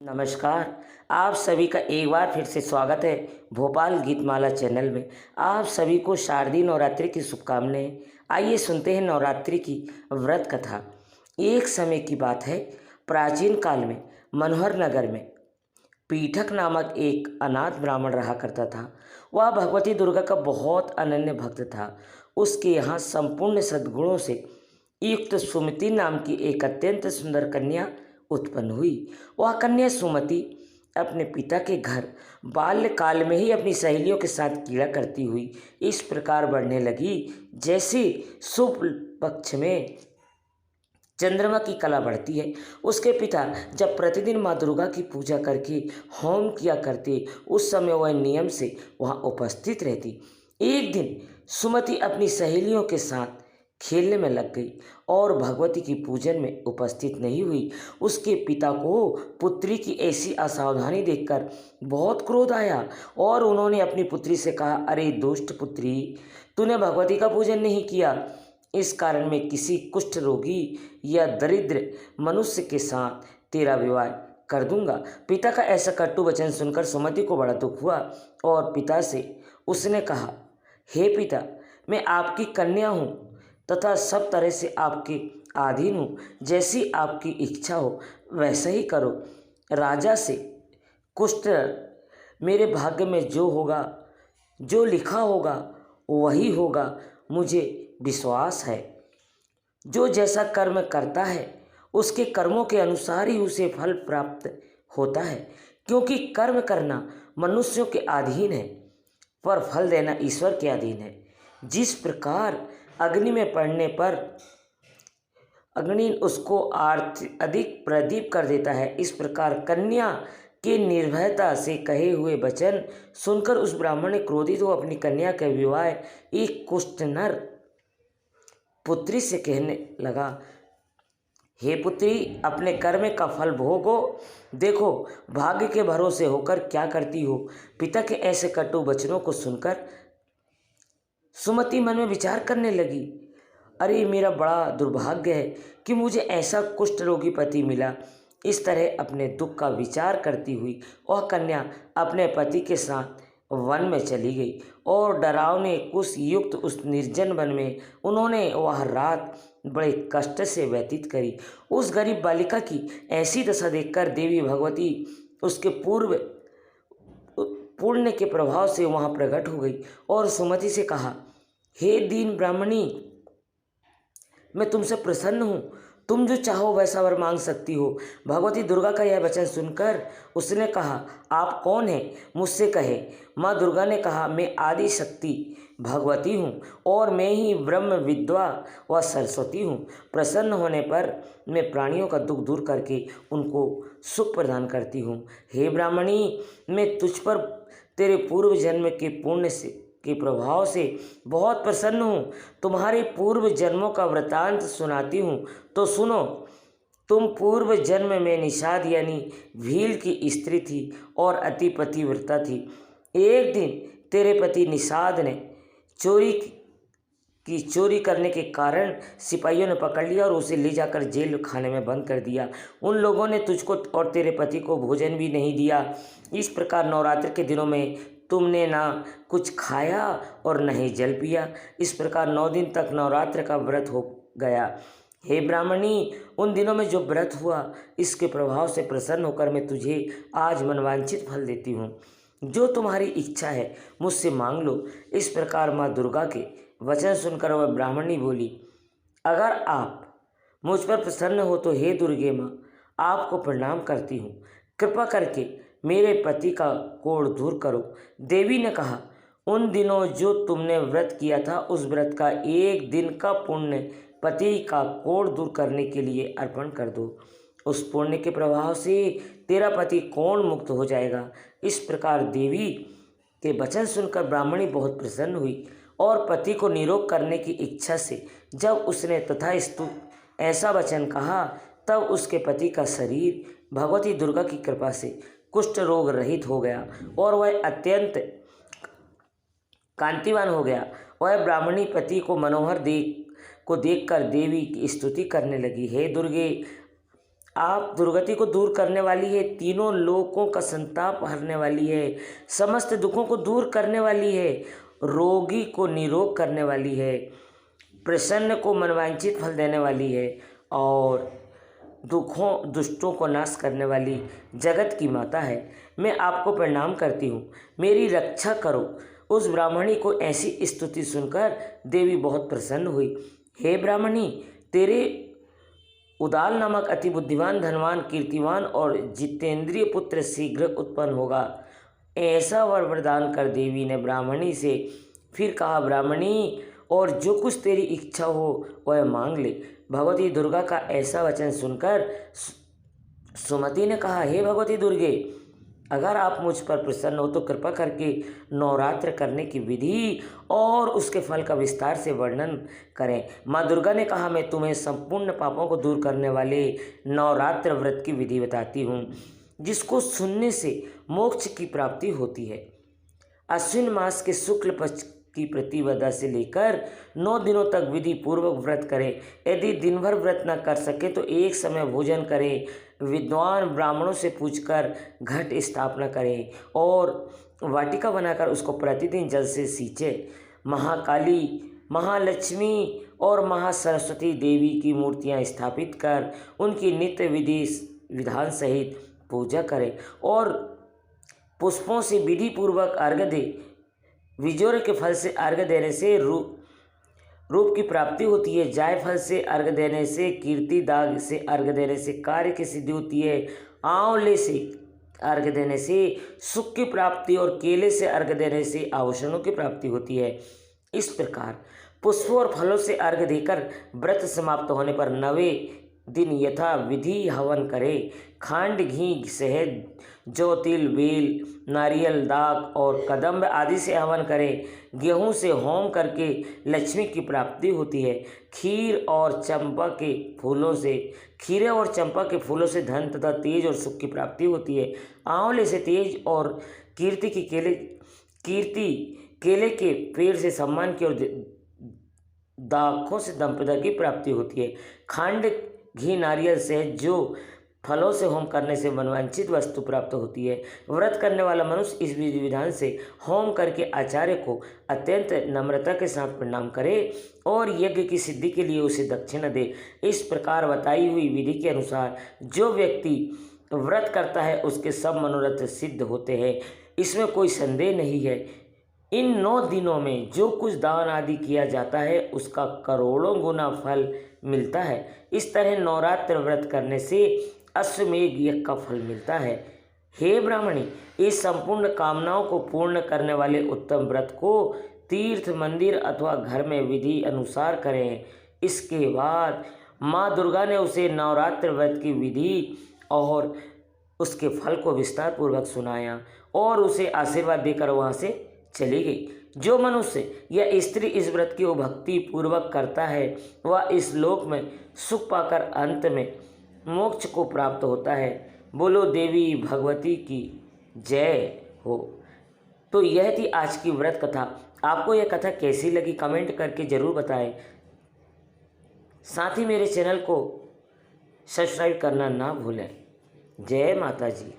नमस्कार। आप सभी का एक बार फिर से स्वागत है भोपाल गीतमाला चैनल में। आप सभी को शारदीय नवरात्रि की शुभकामनाएं। आइए सुनते हैं नवरात्रि की व्रत कथा। एक समय की बात है, प्राचीन काल में मनोहर नगर में पीठक नामक एक अनाथ ब्राह्मण रहा करता था। वह भगवती दुर्गा का बहुत अनन्य भक्त था। उसके यहाँ संपूर्ण सद्गुणों से युक्त सुमति नाम की एक अत्यंत सुंदर कन्या उत्पन्न हुई। वह कन्या सुमति अपने पिता के घर बाल्यकाल में ही अपनी सहेलियों के साथ क्रीड़ा करती हुई इस प्रकार बढ़ने लगी, जैसे शुक्ल पक्ष में चंद्रमा की कला बढ़ती है। उसके पिता जब प्रतिदिन माँ दुर्गा की पूजा करके होम किया करते, उस समय वह नियम से वहाँ उपस्थित रहती। एक दिन सुमति अपनी सहेलियों के साथ खेलने में लग गई और भगवती की पूजन में उपस्थित नहीं हुई। उसके पिता को पुत्री की ऐसी असावधानी देखकर बहुत क्रोध आया और उन्होंने अपनी पुत्री से कहा, अरे दुष्ट पुत्री, तूने भगवती का पूजन नहीं किया, इस कारण मैं किसी कुष्ठ रोगी या दरिद्र मनुष्य के साथ तेरा विवाह कर दूंगा। पिता का ऐसा कटु वचन सुनकर सुमति को बड़ा दुख हुआ और पिता से उसने कहा, हे पिता, मैं आपकी कन्या हूँ तथा सब तरह से आपके अधीन हूँ। जैसी आपकी इच्छा हो वैसा ही करो। राजा से कुष्ठ मेरे भाग्य में जो होगा, जो लिखा होगा वही होगा। मुझे विश्वास है, जो जैसा कर्म करता है उसके कर्मों के अनुसार ही उसे फल प्राप्त होता है, क्योंकि कर्म करना मनुष्यों के अधीन है पर फल देना ईश्वर के अधीन है। जिस प्रकार अग्नि में पड़ने पर अग्नि उसको अधिक प्रदीप कर देता है, इस प्रकार कन्या के निर्भयता से कहे हुए वचन सुनकर उस ब्राह्मण ने क्रोधित हो अपनी कन्या का विवाह एक कुष्ठ नर पुत्री से कहने लगा, हे पुत्री, अपने कर्म का फल भोगो। देखो भाग्य के भरोसे होकर क्या करती हो। पिता के ऐसे कटु वचनों को सुनकर सुमति मन में विचार करने लगी, अरे मेरा बड़ा दुर्भाग्य है कि मुझे ऐसा कुष्ठ रोगी पति मिला। इस तरह अपने दुख का विचार करती हुई वह कन्या अपने पति के साथ वन में चली गई और डरावने कुश युक्त उस निर्जन वन में उन्होंने वह रात बड़े कष्ट से व्यतीत करी। उस गरीब बालिका की ऐसी दशा देखकर देवी भगवती उसके पूर्व पुण्य के प्रभाव से वहाँ प्रकट हो गई और सुमति से कहा, हे दीन ब्राह्मणी, मैं तुमसे प्रसन्न हूँ, तुम जो चाहो वैसा वर मांग सकती हो। भगवती दुर्गा का यह वचन सुनकर उसने कहा, आप कौन हैं, मुझसे कहे। माँ दुर्गा ने कहा, मैं आदि शक्ति भगवती हूँ और मैं ही ब्रह्म विद्या व सरस्वती हूँ। प्रसन्न होने पर मैं प्राणियों का दुख दूर करके उनको सुख प्रदान करती हूँ। हे ब्राह्मणी, मैं तुझ पर तेरे पूर्व जन्म के पुण्य से के प्रभाव से बहुत प्रसन्न हूँ। तुम्हारे पूर्व जन्मों का वृतांत सुनाती हूँ तो सुनो। तुम पूर्व जन्म में निषाद यानी भील की स्त्री थी और अति पतिव्रता थी। एक दिन तेरे पति निषाद ने चोरी करने के कारण सिपाहियों ने पकड़ लिया और उसे ले जाकर जेल खाने में बंद कर दिया। उन लोगों ने तुझको और तेरे पति को भोजन भी नहीं दिया। इस प्रकार नवरात्र के दिनों में तुमने ना कुछ खाया और न ही जल पिया। इस प्रकार 9 दिन तक नवरात्र का व्रत हो गया। हे ब्राह्मणी, उन दिनों में जो व्रत हुआ इसके प्रभाव से प्रसन्न होकर मैं तुझे आज मनवांछित फल देती हूँ। जो तुम्हारी इच्छा है मुझसे मांग लो। इस प्रकार माँ दुर्गा के वचन सुनकर वह ब्राह्मणी बोली, अगर आप मुझ पर प्रसन्न हो तो हे दुर्गे माँ, आपको प्रणाम करती हूँ। कृपा करके मेरे पति का कोढ़ दूर करो। देवी ने कहा, उन दिनों जो तुमने व्रत किया था उस व्रत का एक दिन का पुण्य पति का कोढ़ दूर करने के लिए अर्पण कर दो। उस पुण्य के प्रभाव से तेरा पति कोढ़ मुक्त हो जाएगा। इस प्रकार देवी के वचन सुनकर ब्राह्मणी बहुत प्रसन्न हुई और पति को निरोग करने की इच्छा से जब उसने तथास्तु ऐसा वचन कहा, तब उसके पति का शरीर भगवती दुर्गा की कृपा से कुष्ठ रोग रहित हो गया और वह अत्यंत कांतिवान हो गया। वह ब्राह्मणी पति को मनोहर देखकर देवी की स्तुति करने लगी, हे दुर्गे, आप दुर्गति को दूर करने वाली है, तीनों लोकों का संताप हरने वाली है, समस्त दुखों को दूर करने वाली है, रोगी को निरोग करने वाली है, प्रसन्न को मनवांछित फल देने वाली है और दुष्टों को नाश करने वाली जगत की माता है। मैं आपको प्रणाम करती हूँ, मेरी रक्षा करो। उस ब्राह्मणी को ऐसी स्तुति सुनकर देवी बहुत प्रसन्न हुई। हे ब्राह्मणी, तेरे उदाल नामक अति बुद्धिमान, धनवान, कीर्तिवान और जितेंद्रिय पुत्र शीघ्र उत्पन्न होगा, ऐसा वर वरदान कर देवी ने ब्राह्मणी से फिर कहा, ब्राह्मणी, और जो कुछ तेरी इच्छा हो वह मांग ले। भगवती दुर्गा का ऐसा वचन सुनकर सुमति ने कहा, हे भगवती दुर्गे, अगर आप मुझ पर प्रसन्न हो तो कृपा करके नवरात्र करने की विधि और उसके फल का विस्तार से वर्णन करें। माँ दुर्गा ने कहा, मैं तुम्हें संपूर्ण पापों को दूर करने वाले नवरात्र व्रत की विधि बताती हूँ, जिसको सुनने से मोक्ष की प्राप्ति होती है। अश्विन मास के शुक्ल पक्ष की प्रतिपदा से लेकर 9 दिनों तक विधि पूर्वक व्रत करें। यदि दिन भर व्रत न कर सके तो एक समय भोजन करें। विद्वान ब्राह्मणों से पूछकर घट स्थापना करें और वाटिका बनाकर उसको प्रतिदिन जल से सींचे। महाकाली, महालक्ष्मी और महासरस्वती देवी की मूर्तियां स्थापित कर उनकी नित्य विधि विधान सहित पूजा करें और पुष्पों से विधि पूर्वक अर्घ्य दे। विजोर के फल से अर्घ्य देने से रूप की प्राप्ति होती है। जायफल से अर्घ्य देने से कीर्ति, दाग से अर्घ्य देने से कार्य की सिद्धि होती है। आंवले से अर्घ्य देने से सुख की प्राप्ति और केले से अर्घ्य देने से आभूषणों की प्राप्ति होती है। इस प्रकार पुष्पों और फलों से अर्घ्य देकर व्रत समाप्त होने पर 9वें दिन यथा विधि हवन करें। खांड, घी, शहद, जौ, तिल, बेल, नारियल, दाग और कदम्ब आदि से हवन करें। गेहूं से होम करके लक्ष्मी की प्राप्ति होती है। खीरे और चंपा के फूलों से धन तथा तेज और सुख की प्राप्ति होती है। आंवले से तेज और कीर्ति केले के पेड़ से सम्मान की और दाखों से दंपदा की प्राप्ति होती है। खांड, घी, नारियल से जो फलों से होम करने से मनवांछित वस्तु प्राप्त होती है। व्रत करने वाला मनुष्य इस विधि विधान से होम करके आचार्य को अत्यंत नम्रता के साथ प्रणाम करे और यज्ञ की सिद्धि के लिए उसे दक्षिणा दे। इस प्रकार बताई हुई विधि के अनुसार जो व्यक्ति व्रत करता है उसके सब मनोरथ सिद्ध होते हैं, इसमें कोई संदेह नहीं है। इन 9 दिनों में जो कुछ दान आदि किया जाता है उसका करोड़ों गुना फल मिलता है। इस तरह नवरात्र व्रत करने से अश्वमेध यज्ञ का फल मिलता है। हे ब्राह्मणी, इस संपूर्ण कामनाओं को पूर्ण करने वाले उत्तम व्रत को तीर्थ, मंदिर अथवा घर में विधि अनुसार करें। इसके बाद माँ दुर्गा ने उसे नवरात्र व्रत की विधि और उसके फल को विस्तार पूर्वक सुनाया और उसे आशीर्वाद देकर वहाँ से चली गई। जो मनुष्य या स्त्री इस व्रत की भक्ति पूर्वक करता है वह इस लोक में सुख पाकर अंत में मोक्ष को प्राप्त होता है। बोलो देवी भगवती की जय हो। तो यह थी आज की व्रत कथा। आपको यह कथा कैसी लगी कमेंट करके ज़रूर बताएं। साथ ही मेरे चैनल को सब्सक्राइब करना ना भूलें। जय माता जी।